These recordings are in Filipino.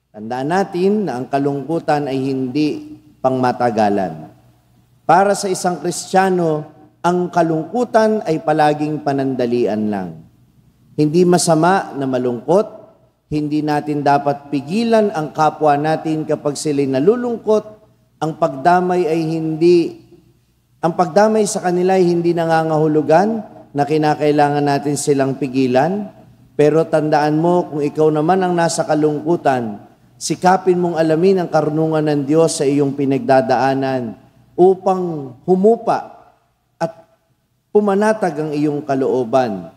Tandaan natin na ang kalungkutan ay hindi pangmatagalan. Para sa isang Kristiyano, ang kalungkutan ay palaging panandalian lang. Hindi masama na malungkot, hindi natin dapat pigilan ang kapwa natin kapag sila'y nalulungkot. Ang pagdamay sa kanila ay hindi nangangahulugan na kinakailangan natin silang pigilan. Pero tandaan mo, kung ikaw naman ang nasa kalungkutan, sikapin mong alamin ang karunungan ng Diyos sa iyong pinagdadaanan upang humupa at pumanatag ang iyong kalooban.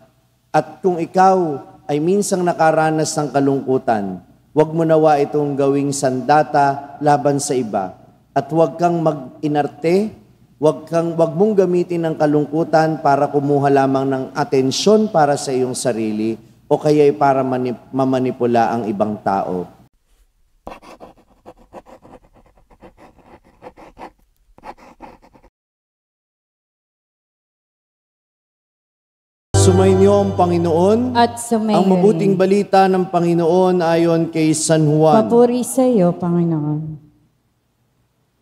At kung ikaw ay minsang nakaranas ng kalungkutan, huwag mo nawa itong gawing sandata laban sa iba. At huwag kang mag-inarte, huwag mong gamitin ang kalungkutan para kumuha lamang ng atensyon para sa iyong sarili o kaya'y para mamanipula ang ibang tao. Sumainyo ang Panginoon at sumayo ang mabuting balita ng Panginoon ayon kay San Juan. Papuri sa iyo, Panginoon.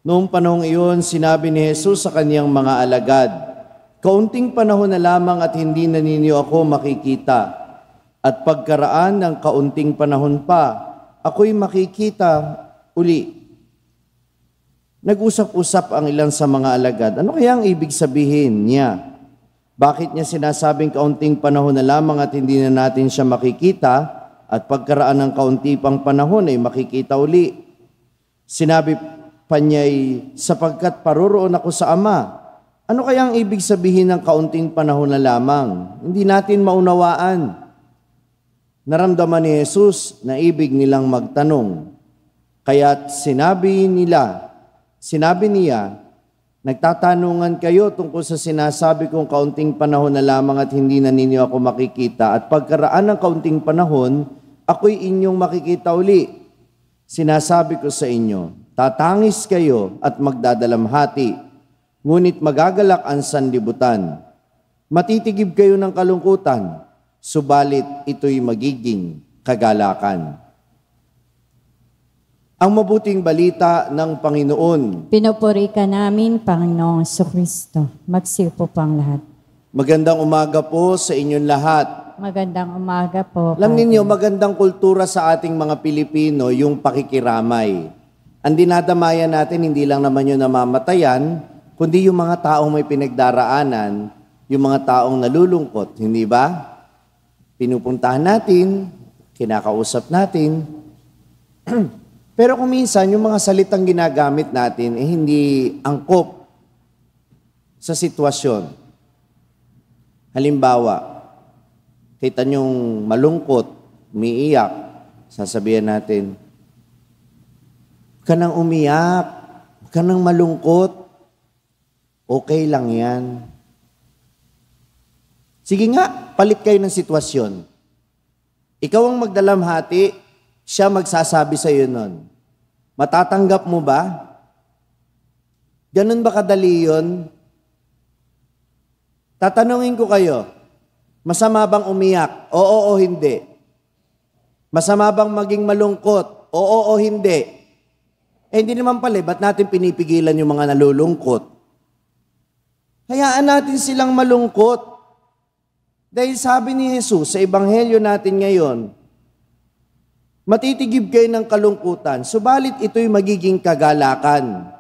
Noong panahong iyon, sinabi ni Jesus sa kaniyang mga alagad, "Kaunting panahon na lamang at hindi na ninyo ako makikita. At pagkaraan ng kaunting panahon pa, ako'y makikita uli." Nag-usap-usap ang ilan sa mga alagad. Ano kaya ang ibig sabihin niya? Bakit niya sinasabing kaunting panahon na lamang at hindi na natin siya makikita at pagkaraan ng kaunti pang panahon ay makikita uli? Sinabi pa niya'y, sapagkat paroroon ako sa Ama. Ano kaya ang ibig sabihin ng kaunting panahon na lamang? Hindi natin maunawaan. Naramdaman ni Jesus na ibig nilang magtanong. Kaya't sinabi niya, nagtatanungan kayo tungkol sa sinasabi kong kaunting panahon na lamang at hindi na ninyo ako makikita. At pagkaraan ng kaunting panahon, ako'y inyong makikita uli. Sinasabi ko sa inyo, tatangis kayo at magdadalamhati, ngunit magagalak ang sanlibutan. Matitigib kayo ng kalungkutan, subalit ito'y magiging kagalakan. Ang mabuting balita ng Panginoon. Pinupuri ka namin, Panginoong Jesucristo. Magsiupo po ang lahat. Magandang umaga po sa inyong lahat. Magandang umaga po. Alam ninyo, magandang kultura sa ating mga Pilipino yung pakikiramay. Ang dinadamayan natin, hindi lang naman yung namamatayan, kundi yung mga taong may pinagdaraanan, yung mga taong nalulungkot, hindi ba? Pinupuntahan natin, kinakausap natin. Pero kung minsan, yung mga salitang ginagamit natin, hindi angkop sa sitwasyon. Halimbawa, kita nyong malungkot, umiiyak, sasabihin natin, huwag ka nang umiyak, huwag ka nang malungkot, okay lang yan. Sige nga, palit kayo ng sitwasyon. Ikaw ang magdalamhati, siya magsasabi sa iyo nun. Matatanggap mo ba? Ganun ba kadali yun? Tatanungin ko kayo, masama bang umiyak? Oo o hindi? Masama bang maging malungkot? Oo o hindi? Hindi naman pala, ba't natin pinipigilan yung mga nalulungkot? Hayaan natin silang malungkot. Dahil sabi ni Jesus sa Ebanghelyo natin ngayon, matitigib kayo ng kalungkutan, subalit ito'y magiging kagalakan.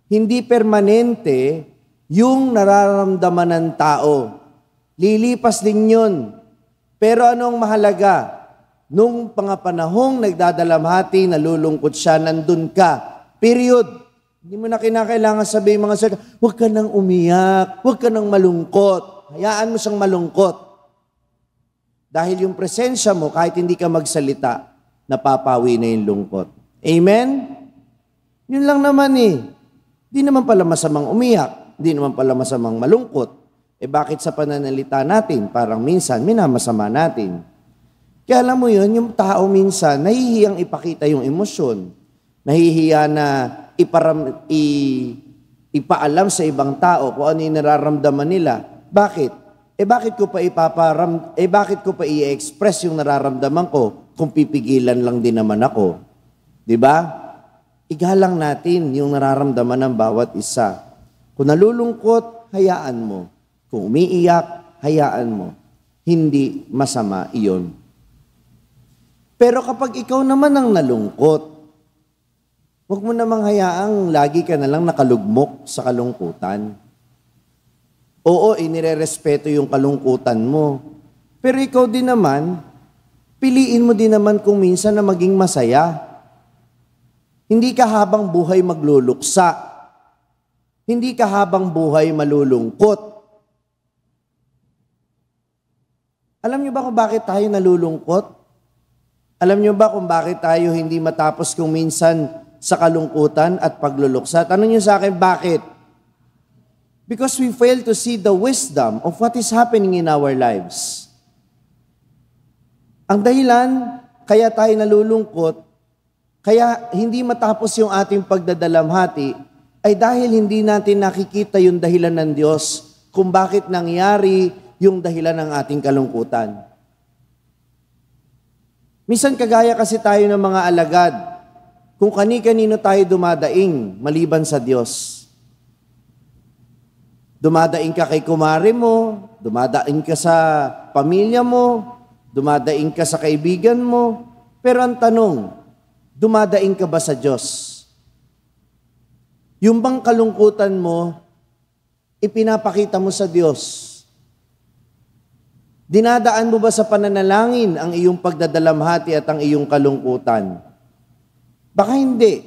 Hindi permanente yung nararamdaman ng tao. Lilipas din yun. Pero anong mahalaga? Nung pangapanahong nagdadalamhati, nalulungkot siya, nandun ka. Period. Hindi mo na kinakailangan sabihin mga salita, huwag ka nang umiyak, huwag ka nang malungkot. Hayaan mo siyang malungkot. Dahil yung presensya mo, kahit hindi ka magsalita, napapawi na yung lungkot. Amen? Yun lang naman eh. Di naman pala masamang umiyak. Di naman pala masamang malungkot. Bakit sa pananalita natin, parang minsan, minamasama natin? Kaya alam mo yun, yung tao minsan, nahihiyang ipakita yung emosyon. Nahihiya na ipaalam sa ibang tao kung ano yung nararamdaman nila. Bakit? Bakit ko pa i-express yung nararamdaman ko kung pipigilan lang din naman ako? Di ba? Igalang natin yung nararamdaman ng bawat isa. Kung nalulungkot, hayaan mo. Kung umiiyak, hayaan mo. Hindi masama iyon. Pero kapag ikaw naman ang nalungkot, huwag mo namang hayaang lagi ka na lang nakalugmok sa kalungkutan. Oo, inirerespeto yung kalungkutan mo. Pero ikaw din naman, piliin mo din naman kung minsan na maging masaya. Hindi ka habang buhay magluluksa. Hindi ka habang buhay malulungkot. Alam niyo ba kung bakit tayo nalulungkot? Alam niyo ba kung bakit tayo hindi matapos kung minsan sa kalungkutan at pagluluksa? Tanong niyo sa akin, bakit? Because we fail to see the wisdom of what is happening in our lives. Ang dahilan, kaya tayo nalulungkot, kaya hindi matapos yung ating pagdadalamhati, ay dahil hindi natin nakikita yung dahilan ng Diyos kung bakit nangyari yung dahilan ng ating kalungkutan. Minsan kagaya kasi tayo ng mga alagad, kung kani-kanino tayo dumadaing maliban sa Diyos. Dumadaing ka kay kumare mo, dumadaing ka sa pamilya mo, dumadaing ka sa kaibigan mo, pero ang tanong, dumadaing ka ba sa Diyos? Yung bang kalungkutan mo, ipinapakita mo sa Diyos? Dinadaan mo ba sa pananalangin ang iyong pagdadalamhati at ang iyong kalungkutan? Baka hindi.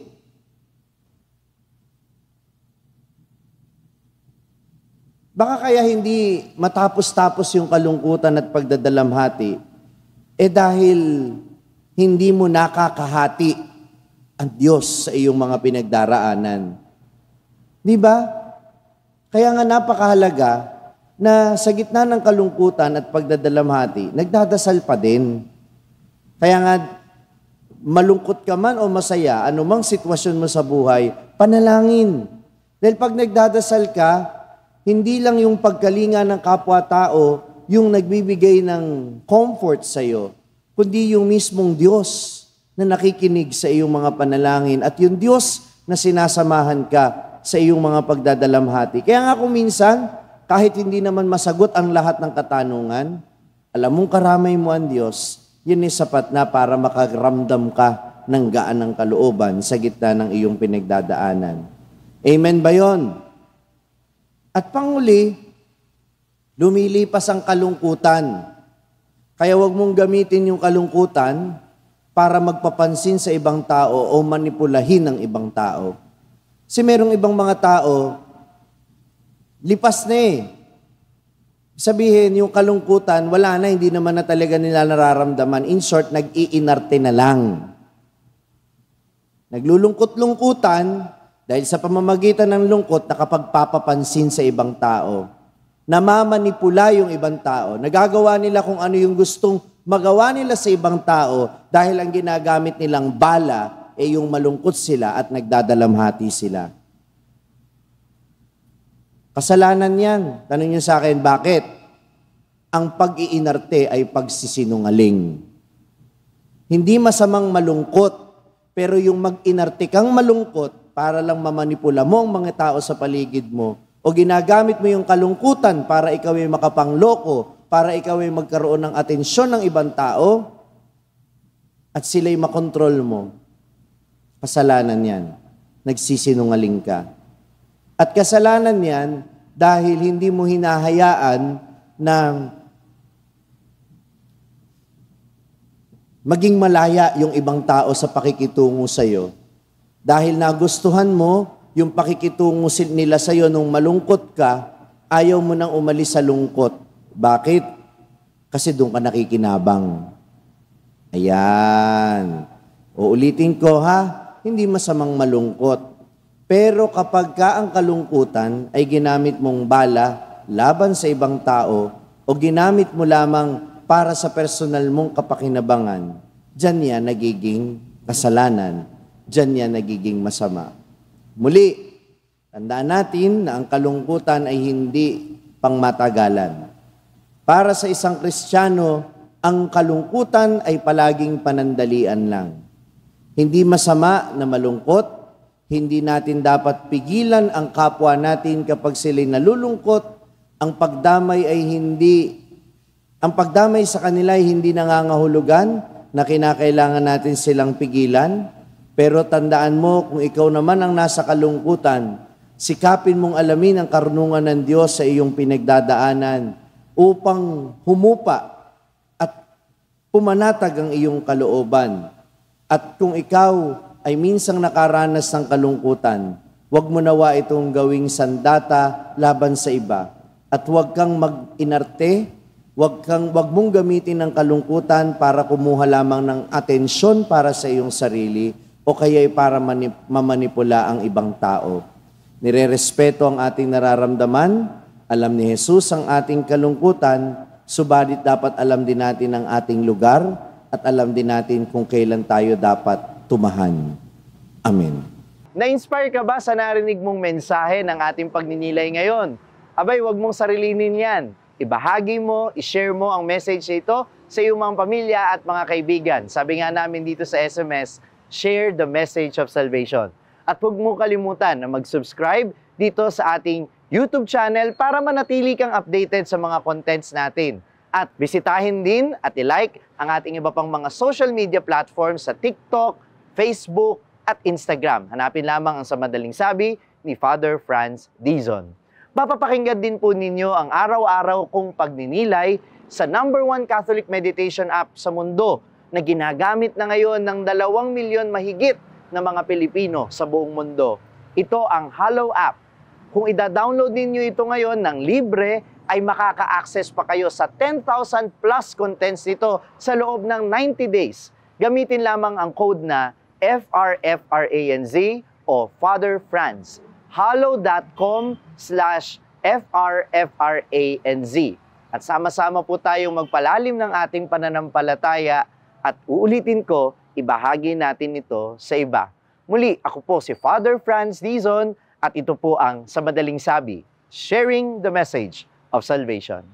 Baka kaya hindi matapos-tapos yung kalungkutan at pagdadalamhati, dahil hindi mo nakakahati ang Diyos sa iyong mga pinagdaraanan. Di ba? Kaya nga napakahalaga na sa gitna ng kalungkutan at pagdadalamhati, nagdadasal pa din. Kaya nga, malungkot ka man o masaya, anumang sitwasyon mo sa buhay, panalangin. Dahil pag nagdadasal ka, hindi lang yung pagkalinga ng kapwa-tao yung nagbibigay ng comfort sa iyo, kundi yung mismong Diyos na nakikinig sa iyong mga panalangin at yung Diyos na sinasamahan ka sa iyong mga pagdadalamhati. Kaya nga kung minsan, kahit hindi naman masagot ang lahat ng katanungan, alam mong karamay mo ang Diyos, yun ay sapat na para makaramdam ka ng gaan ng kalooban sa gitna ng iyong pinagdadaanan. Amen ba yun? At panguli, lumilipas ang kalungkutan. Kaya huwag mong gamitin yung kalungkutan para magpapansin sa ibang tao o manipulahin ang ibang tao. Kasi merong ibang mga tao, lipas na eh. Sabihin, yung kalungkutan, wala na, hindi naman na talaga nila nararamdaman. In short, nag-iinarte na lang. Naglulungkot-lungkutan, dahil sa pamamagitan ng lungkot, nakapagpapapansin sa ibang tao. Namamanipula yung ibang tao. Nagagawa nila kung ano yung gustong magawa nila sa ibang tao dahil ang ginagamit nilang bala ay yung malungkot sila at nagdadalamhati sila. Kasalanan yan. Tanong niyo sa akin, bakit? Ang pag-iinarte ay pagsisinungaling. Hindi masamang malungkot, pero yung mag-inarte kang malungkot para lang mamanipula mo ang mga tao sa paligid mo, o ginagamit mo yung kalungkutan para ikaw ay makapangloko, para ikaw ay magkaroon ng atensyon ng ibang tao, at sila'y makontrol mo, kasalanan yan. Nagsisinungaling ka. At kasalanan yan dahil hindi mo hinahayaan na maging malaya yung ibang tao sa pakikitungo sa iyo. Dahil nagustuhan mo yung pakikitungo nila sa iyo nung malungkot ka, ayaw mo nang umalis sa lungkot. Bakit? Kasi doon ka nakikinabang. Ayan. Uulitin ko ha, hindi masamang malungkot. Pero kapag ka ang kalungkutan ay ginamit mong bala laban sa ibang tao o ginamit mo lamang para sa personal mong kapakinabangan, diyan yan nagiging kasalanan. Diyan yan nagiging masama. Muli, tandaan natin na ang kalungkutan ay hindi pangmatagalan. Para sa isang Kristiyano, ang kalungkutan ay palaging panandalian lang. Hindi masama na malungkot. Hindi natin dapat pigilan ang kapwa natin kapag sila'y nalulungkot. Ang pagdamay sa kanila ay hindi nangangahulugan na kinakailangan natin silang pigilan. Pero tandaan mo, kung ikaw naman ang nasa kalungkutan, sikapin mong alamin ang karunungan ng Diyos sa iyong pinagdadaanan upang humupa at pumanatag ang iyong kalooban. At kung ikaw ay minsang nakaranas ng kalungkutan, huwag mo nawa itong gawing sandata laban sa iba. At huwag kang mag-inarte, huwag mong gamitin ang kalungkutan para kumuha lamang ng atensyon para sa iyong sarili o kaya para mamanipula ang ibang tao. Nirerespeto ang ating nararamdaman, alam ni Jesus ang ating kalungkutan, subalit dapat alam din natin ang ating lugar at alam din natin kung kailan tayo dapat tumahan. Amen. Na-inspire ka ba sa narinig mong mensahe ng ating pagninilay ngayon? Abay, wag mong sarilinin yan. Ibahagi mo, ishare mo ang message ito sa iyong mga pamilya at mga kaibigan. Sabi nga namin dito sa SMS, share the message of salvation. At huwag mo kalimutan na mag-subscribe dito sa ating YouTube channel para manatili kang updated sa mga contents natin. At bisitahin din at i-like ang ating iba pang mga social media platforms sa TikTok, Facebook at Instagram. Hanapin lamang ang Sa Madaling Sabi ni Father Franz Dizon. Mapapakinggan din po ninyo ang araw-araw kong pagninilay sa #1 Catholic meditation app sa mundo na ginagamit na ngayon ng 2 milyon mahigit na mga Pilipino sa buong mundo. Ito ang Hallow app. Kung ida-download ninyo ito ngayon ng libre, ay makaka-access pa kayo sa 10,000 plus contents nito sa loob ng 90 days. Gamitin lamang ang code na FRFRANZ o Father Franz. hallow.com/FRFRANZ. At sama-sama po tayong magpalalim ng ating pananampalataya at uulitin ko, ibahagi natin ito sa iba. Muli, ako po si Father Franz Dizon at ito po ang Sa Madaling Sabi, sharing the message of salvation.